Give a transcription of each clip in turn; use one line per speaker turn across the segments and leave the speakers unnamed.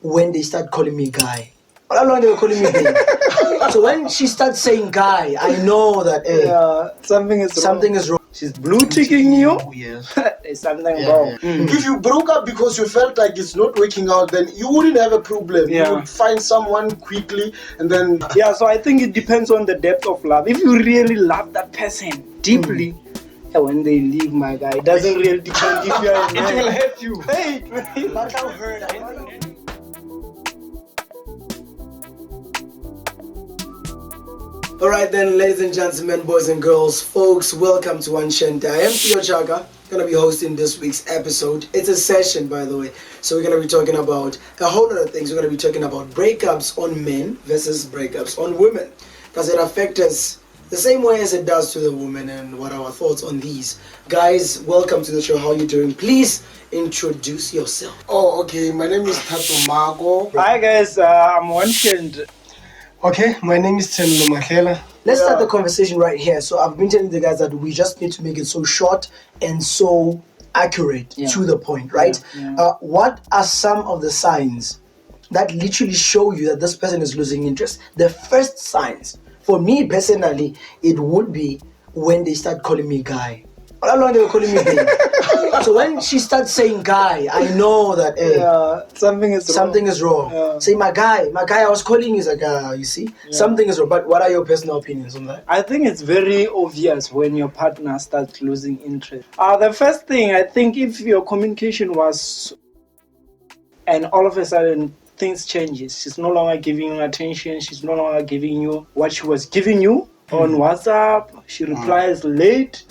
when they start calling me guy. How long they were calling me babe? So when she starts saying guy, I know that something is wrong.
She's blue ticking you.
Yes.
There's something wrong.
If you broke up because you felt like it's not working out, then you wouldn't have a problem.
Yeah.
You would find someone quickly and then...
Yeah, so I think it depends on the depth of love. If you really love that person deeply, when they leave, my guy, it doesn't really depend if you're a man.
It will hurt you.
Hey,
But I heard. Alright then, ladies and gentlemen, boys and girls, folks, welcome to Unshente. I am Theo Chaka, gonna be hosting this week's episode. It's a session, by the way, so we're gonna be talking about a whole lot of things. We're gonna be talking about breakups on men versus breakups on women, because it affects us the same way as it does to the women, and what are our thoughts on these. Guys, welcome to the show. How are you doing? Please introduce yourself.
Oh, okay. My name is Tato Mago.
Hi guys, I'm Wanted.
Okay, my name is Tenlo Mahela.
Let's start the conversation right here. So I've been telling the guys that we just need to make it so short and so accurate to the point, right? What are some of the signs that literally show you that this person is losing interest? The first signs, for me personally, it would be when they start calling me guy. How long they were calling me babe? So when she starts saying guy, I know that
Something is wrong.
wrong. Say my guy, I was calling you like you see, something is wrong. But what are your personal opinions on that?
I think it's very obvious when your partner starts losing interest. The first thing, I think, if your communication was, and all of a sudden things changes, she's no longer giving you attention, she's no longer giving you what she was giving you on WhatsApp, she replies late,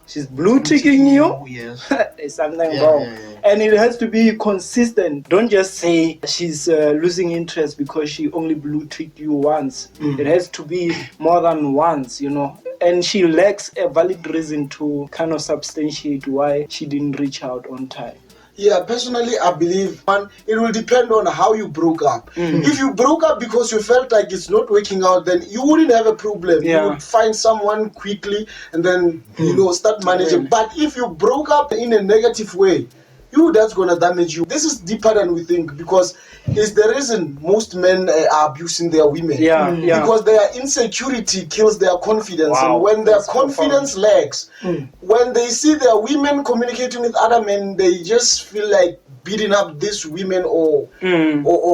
she's blue ticking you.
Yes.
There's something wrong. And it has to be consistent. Don't just say she's losing interest because she only blue ticked you once. It has to be more than once, and she lacks a valid reason to kind of substantiate why she didn't reach out on time.
Yeah, personally, I believe it will depend on how you broke up. If you broke up because you felt like it's not working out, then you wouldn't have a problem.
Yeah.
You would find someone quickly and then, start managing. But if you broke up in a negative way, that's going to damage you. This is deeper than we think, because it's the reason most men are abusing their women. Because their insecurity kills their confidence.
Wow,
and when their
that's
confidence lacks, when they see their women communicating with other men, they just feel like beating up these women or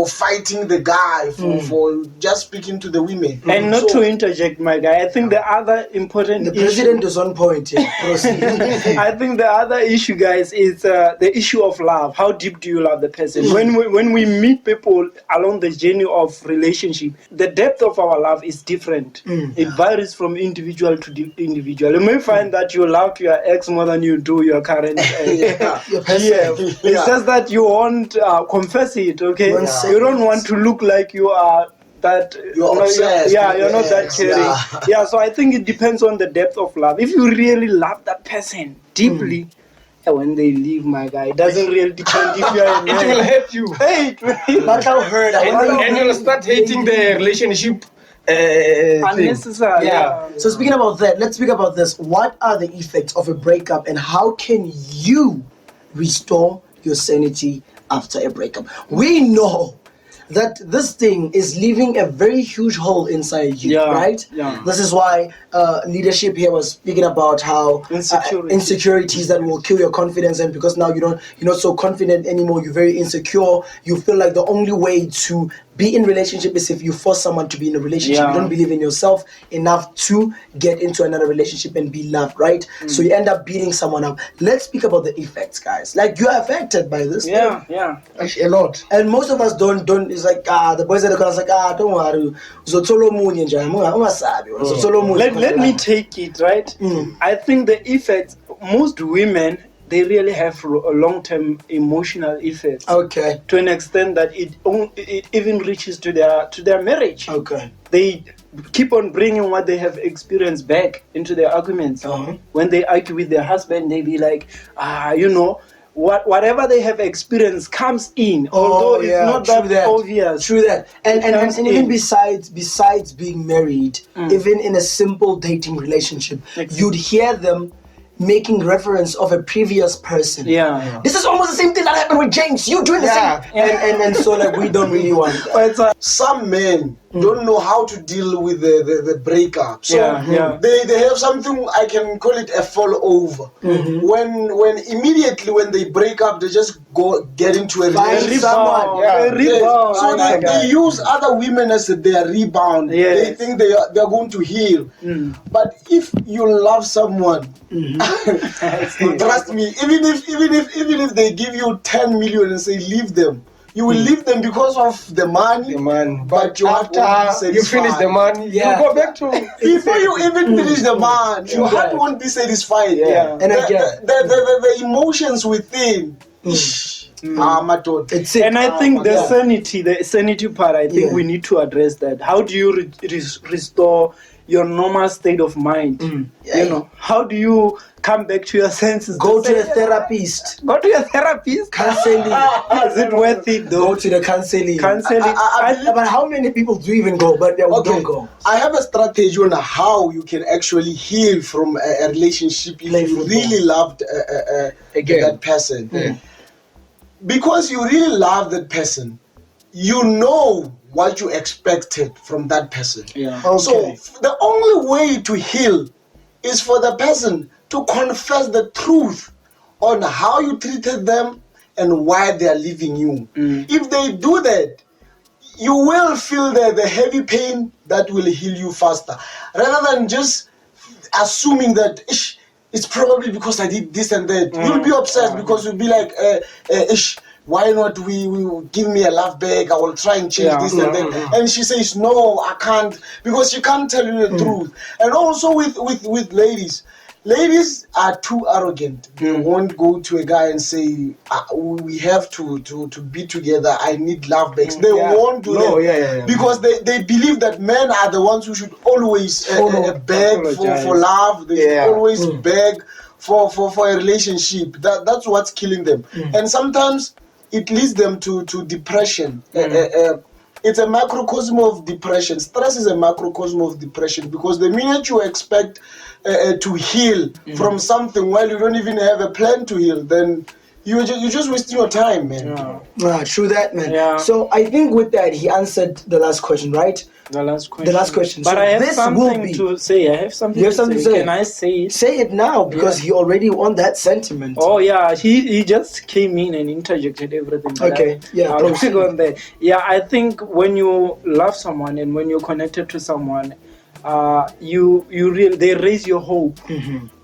fighting the guy for just speaking to the women.
And not to interject, my guy, I think the other important
The
issue...
president is on point here. Proceed.
I think the other issue, guys, is the issue of love. How deep do you love the person? When we meet people along the journey of relationship, the depth of our love is different. It varies from individual to individual. You may find that you love your ex more than you do your current
Your person.
It's just that you won't confess it, okay? You don't want to look like you are that
you're obsessed.
You're not that caring. So I think it depends on the depth of love. If you really love that person deeply, when they leave, my guy, it doesn't really depend if you're a man.
It will hurt you.
But I heard.
And you'll start hating the relationship.
Unnecessary.
So speaking about that, let's speak about this. What are the effects of a breakup, and how can you restore your sanity after a breakup? We know that this thing is leaving a very huge hole inside you, right? This is why leadership here was speaking about how insecurities that will kill your confidence, and because now you're not so confident anymore, you're very insecure, you feel like the only way to be in relationship is if you force someone to be in a relationship. You don't believe in yourself enough to get into another relationship and be loved, right? So you end up beating someone up. Let's speak about the effects, guys. Like, you're affected by this.
Actually, a lot.
And most of us don't. It's like the boys at the corner like, don't worry.
Let me take it, right? I think the effects, most women, they really have a long-term emotional effects.
Okay.
To an extent that it even reaches to their marriage.
Okay.
They keep on bringing what they have experienced back into their arguments. When they argue with their husband, they be like, whatever they have experienced comes in, although it's not that obvious.
True that. And even besides being married, even in a simple dating relationship, you'd hear them making reference of a previous person.
Yeah.
This is almost the same thing that happened with James. You doing the same. And so like we don't really want that.
But it's
Some men don't know how to deal with the breakup. So they have something, I can call it a fall over. When immediately when they break up, they just get into a relationship.
a rebound.
So they use other women as their rebound.
Yes.
They think they are going to heal. But if you love someone, trust me, even if they give you 10 million and say leave them, you will leave them because of the money. But you have
after you finish the money, you go back to
before you even finish the money, your heart won't be satisfied.
And
the emotions within.
It's it.
And I think the sanity part, I think we need to address that. How do you restore your normal state of mind? You know, how do you come back to your senses?
Go to a therapist.
Go to your therapist.
Counseling.
Is it worth it though?
Go to the counseling.
But
how many people do even go? But they don't go.
I have a strategy on how you can actually heal from a relationship if you really loved that person. Because you really love that person, you know what you expected from that person. So the only way to heal is for the person to confess the truth on how you treated them and why they are leaving you. If they do that, you will feel the heavy pain that will heal you faster, rather than just assuming that it's probably because I did this and that. You'll be obsessed because you'll be like, why not we give me a love back? I will try and change this and that. And she says, no, I can't, because she can't tell you the truth. And also with ladies. Ladies are too arrogant. They won't go to a guy and say, we have to be together. I need love backs. They won't do that. Because they believe that men are the ones who should always beg for love. They should always beg for a relationship. That's what's killing them. And sometimes it leads them to depression. It's a macrocosm of depression. Stress is a macrocosm of depression, because the minute you expect to heal from something while you don't even have a plan to heal, then you're just wasting your time, man.
True that, man. So I think with that, he answered the last question, right?
The last question.
But
so I have something to say. I have something to say. Can I say it?
Say it now, because he already won that sentiment.
Oh yeah, he just came in and interjected everything.
Okay,
I'll go on there. Yeah, I think when you love someone and when you're connected to someone, they raise your hope.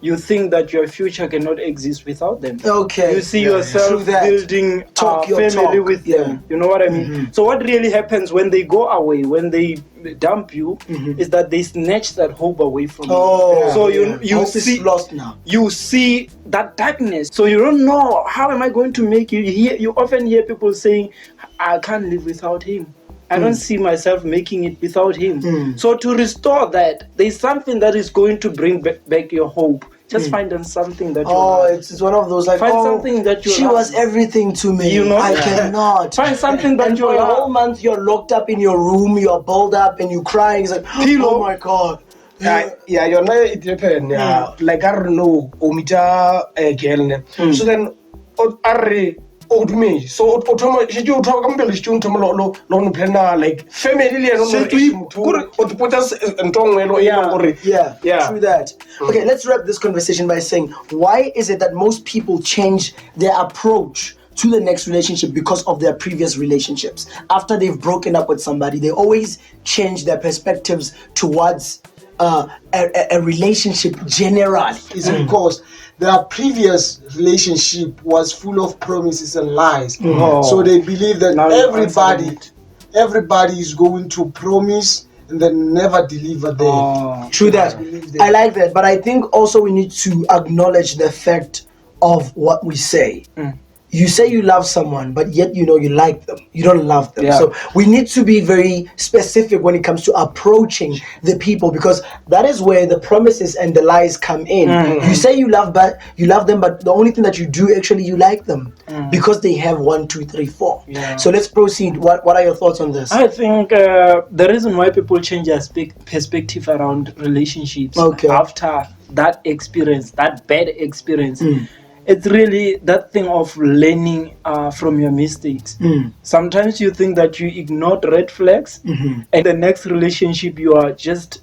You think that your future cannot exist without them.
Okay.
You see yourself building a family with them. You know what I mean? So what really happens when they go away, when they dump you, is that they snatch that hope away from you. So you see
lost now.
You see that darkness. So you don't know, how am I going to make it? You often hear people saying, I can't live without him. I don't see myself making it without him. So to restore that, there's something that is going to bring back your hope. Just find something that you love.
It's one of those, like,
find something that you
she
love.
was everything to me. You know, I cannot.
Find something that
and
you
for
love.
a whole month, you're locked up in your room, you're balled up, and you're crying. It's like, oh my God.
You're not it depends. Like, I don't know, omita girl. So then, old me. So automa she do talk am bel she unto lo plena like family no to put us and tongue
true that. Okay, let's wrap this conversation by saying, why is it that most people change their approach to the next relationship because of their previous relationships? After they've broken up with somebody, they always change their perspectives towards a relationship generally.
Is because their previous relationship was full of promises and lies. So they believe that everybody is going to promise and then never deliver there.
True that. I like that. But I think also we need to acknowledge the fact of what we say. you say you love someone, but yet you know you like them, you don't love them.
Yeah.
So we need to be very specific when it comes to approaching the people, because that is where the promises and the lies come in. You say you love them, but the only thing that you do actually, you like them because they have 1, 2, 3, 4.
Yeah.
So let's proceed. What are your thoughts on this?
I think the reason why people change their perspective around relationships after that experience, that bad experience, it's really that thing of learning from your mistakes. Sometimes you think that you ignored red flags, and the next relationship you are just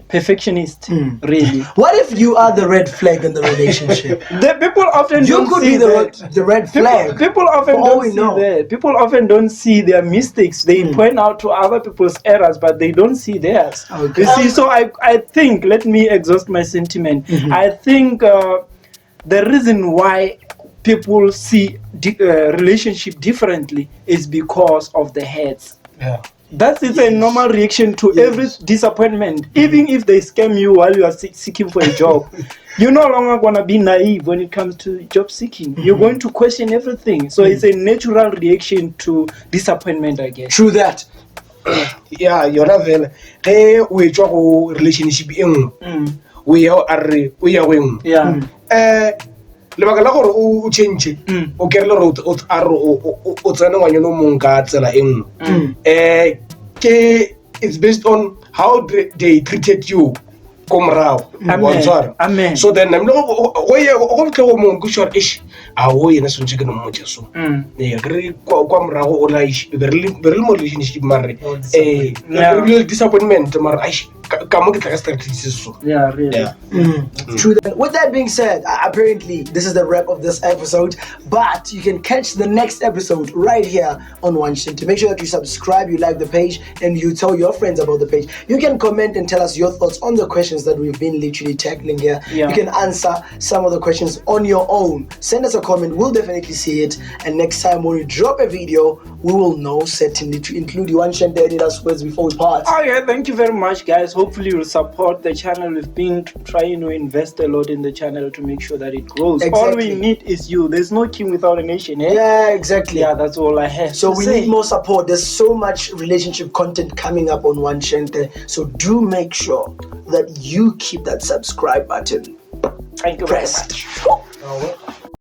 perfectionist. Really.
What if you are the red flag in the relationship?
The people often
You
don't
could
see
be
that.
the red flag.
People often
for all
don't
we
see
know.
that. People often don't see their mistakes. They point out to other people's errors, but they don't see theirs.
Okay.
You see, so I think, let me exhaust my sentiment. I think the reason why people see relationship differently is because of the heads.
Yeah.
That is a normal reaction to every disappointment. Even if they scam you while you are seeking for a job, you're no longer going to be naive when it comes to job seeking. You're going to question everything. So it's a natural reaction to disappointment, I guess.
True that.
Yeah, yona vele ge o e tswa go relationship e nngwe o ya a re o ya weng
Yeah.
lebaka la gore o change o kere le gore a re o tsene ngwanyana o mongwe ka tsela e nngwe ke it's based on how they treated you ko morago wa ntshwara.
Amen.
So then go fitlhe go mongwe ke sure ish a o yena swantse ke no mmotse so yeah ke re kwa morago o la ish be re le mo relationship mare real disappointment mare aish ka mo ke tla ka strategy so.
Yeah, really.
True that. With that being said, apparently this is the wrap of this episode, but you can catch the next episode right here on One Shinty. Make sure that you subscribe, you like the page, and you tell your friends about the page. You can comment and tell us your thoughts on the questions that we've been literally tackling here.
Yeah.
You can answer some of the questions on your own. Send us a comment, we'll definitely see it, and next time when we drop a video, we will know certainly to include One Shinty and us words before we part.
Oh yeah, thank you very much, guys. Hopefully you'll support the channel. We've been trying to invest a lot in the channel to make sure that it grows.
Exactly.
All we need is you. There's no king without a nation, eh?
Yeah, exactly.
Yeah, that's all I have.
So
to
we
say.
need more support. There's so much relationship content coming up on One Shente. So do make sure that you keep that subscribe button
Thank you very
pressed.
much.